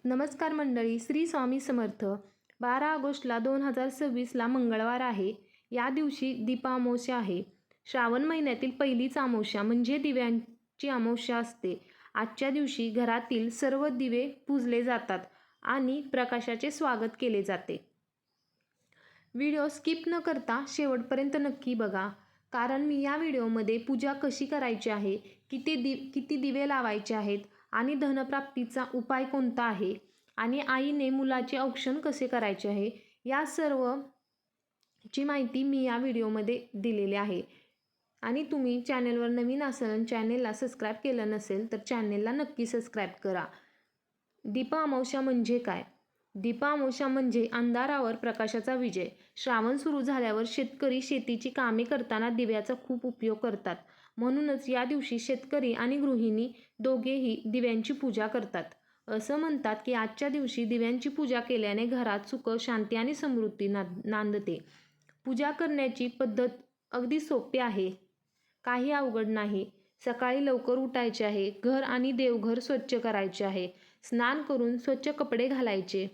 नमस्कार मंडळी, श्री स्वामी समर्थ. 12 ऑगस्टला 2026ला मंगळवार आहे. या दिवशी दीपामावस्या आहे. श्रावण महिन्यातील पहिलीच अमावस्या म्हणजे दिव्यांची अमावस्या असते. आजच्या दिवशी घरातील सर्व दिवे पुजले जातात आणि प्रकाशाचे स्वागत केले जाते. व्हिडिओ स्किप न करता शेवटपर्यंत नक्की बघा, कारण मी या व्हिडिओमध्ये पूजा कशी करायची आहे, किती दिवे लावायचे आहेत आणि धनप्राप्तीचा उपाय कोणता आहे आणि आईने मुलाचे औक्षण कसे करायचे आहे, या सर्वची माहिती मी या व्हिडिओमध्ये दिलेली आहे. आणि तुम्ही चॅनलवर नवीन असाल, चॅनलला सबस्क्राईब केलं नसेल तर चॅनलला नक्की सबस्क्राईब करा. दीपामावस्या म्हणजे काय? दीपामावस्या म्हणजे अंधारावर प्रकाशाचा विजय. श्रावण सुरू झाल्यावर शेतकरी शेतीची कामे करताना दिव्याचा खूप उपयोग करतात. म्हणूनच या दिवशी शेतकरी आणि गृहिणी दोघेही दिव्यांची पूजा करतात. असं म्हणतात की आजच्या दिवशी दिव्यांची पूजा केल्याने घरात सुख, शांती आणि समृद्धी नांदते. पूजा करण्याची पद्धत अगदी सोपी आहे, काही अवघड नाही. सकाळी लवकर उठायचे आहे, घर आणि देवघर स्वच्छ करायचे आहे, स्नान करून स्वच्छ कपडे घालायचे.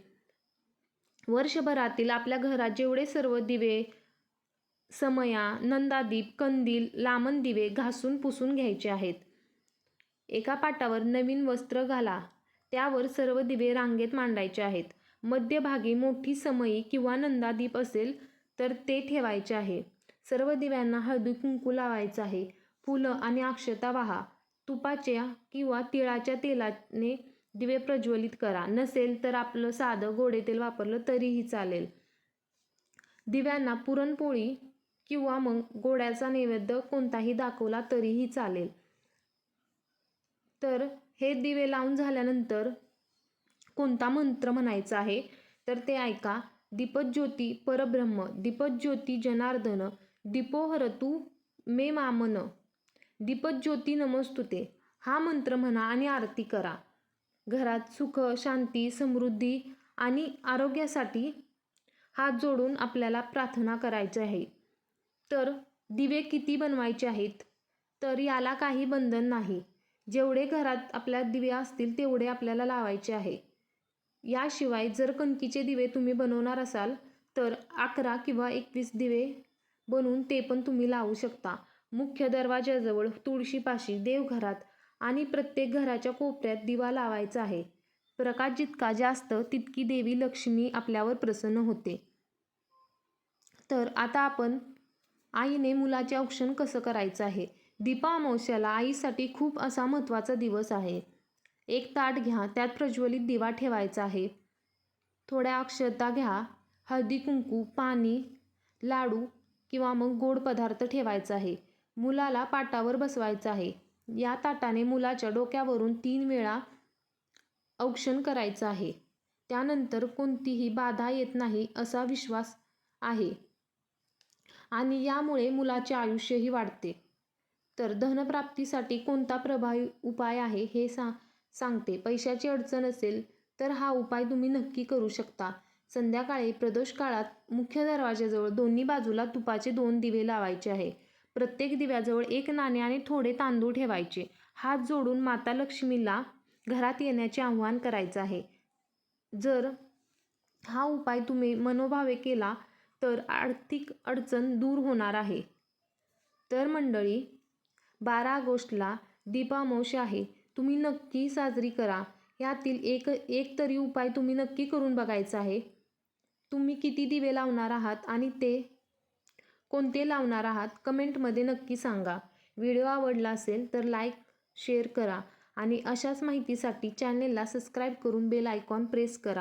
वर्षभरातील आपल्या घरात जेवढे सर्व दिवे, समया, नंदादीप, कंदील, लामण दिवे घासून पुसून घ्यायचे आहेत. एका पाटावर नवीन वस्त्र घाला, त्यावर सर्व दिवे रांगेत मांडायचे आहेत. मध्यभागी मोठी समई किंवा नंदादीप असेल तर ते ठेवायचे आहे. सर्व दिव्यांना हळदी कुंकू लावायचं आहे. फुलं आणि अक्षता वाहा. तुपाच्या किंवा तिळाच्या तेलाने दिवे प्रज्वलित करा. नसेल तर आपलं साधं गोडे तेल वापरलं तरीही चालेल. दिव्यांना पुरणपोळी किंवा मग गोड्याचा नैवेद्य कोणताही दाखवला तरीही चालेल. तर हे दिवे लावून झाल्यानंतर कोणता मंत्र म्हणायचा आहे तर ते ऐका. दीपज्योती परब्रह्म, दीपज्योती जनार्दन, दीपोहरतु मे मामन, दीपज्योती नमोस्तुते. हा मंत्र म्हणा आणि आरती करा. घरात सुख, शांती, समृद्धी आणि आरोग्यासाठी हात जोडून आपल्याला प्रार्थना करायची आहे. तर दिवे किती बनवायचे आहेत तर याला काही बंधन नाही. जेवढे घरात आपल्या दिवे असतील तेवढे आपल्याला लावायचे आहे. याशिवाय जर कणकीचे दिवे तुम्ही बनवणार असाल तर 11 किंवा 21 दिवे बनवून ते पण तुम्ही लावू शकता. मुख्य दरवाजाजवळ, तुळशीपाशी, देवघरात आणि प्रत्येक घराच्या कोपऱ्यात दिवा लावायचा आहे. प्रकाश जितका जास्त तितकी देवी लक्ष्मी आपल्यावर प्रसन्न होते. तर आता आपण आईने मुलाचे औक्षण कसं करायचं आहे. दीपामावस्याला आईसाठी खूप असा महत्त्वाचा दिवस आहे. एक ताट घ्या, त्यात प्रज्वलित दिवा ठेवायचा आहे. थोड्या अक्षता घ्या, हळदी कुंकू, पाणी, लाडू किंवा मग गोड पदार्थ ठेवायचा आहे. मुलाला पाटावर बसवायचं आहे. या ताटाने मुलाच्या डोक्यावरून 3 वेळा औक्षण करायचं आहे. त्यानंतर कोणतीही बाधा येत नाही असा विश्वास आहे आणि यामुळे मुलाचे आयुष्यही वाढते. तर धनप्राप्तीसाठी कोणता प्रभावी उपाय आहे हे सांगते. पैशाची अडचण असेल तर हा उपाय तुम्ही नक्की करू शकता. संध्याकाळी प्रदोष काळात मुख्य दरवाजाजवळ दोन्ही बाजूला तुपाचे 2 दिवे लावायचे आहे. प्रत्येक दिव्याजवळ 1 नाणे आणि थोडे तांदूळ ठेवायचे. हात जोडून माता लक्ष्मीला घरात येण्याचे आवाहन करायचे आहे. जर हा उपाय तुम्ही मनोभावे केला तर आर्थिक अडचण दूर होणार आहे. तर मंडळी, 12 ऑगस्टला दीपामावस्या आहे. तुम्ही नक्की साजरी करा. यातील एक तरी उपाय तुम्ही नक्की करून बघायचा आहे. तुम्ही किती दिवे लावणार आहात आणि ते कोणते लावणार आहात कमेंटमध्ये नक्की सांगा. व्हिडिओ आवडला असेल तर लाईक, शेअर करा आणि अशाच माहितीसाठी चॅनलला सबस्क्राईब करून बेल आयकॉन प्रेस करा.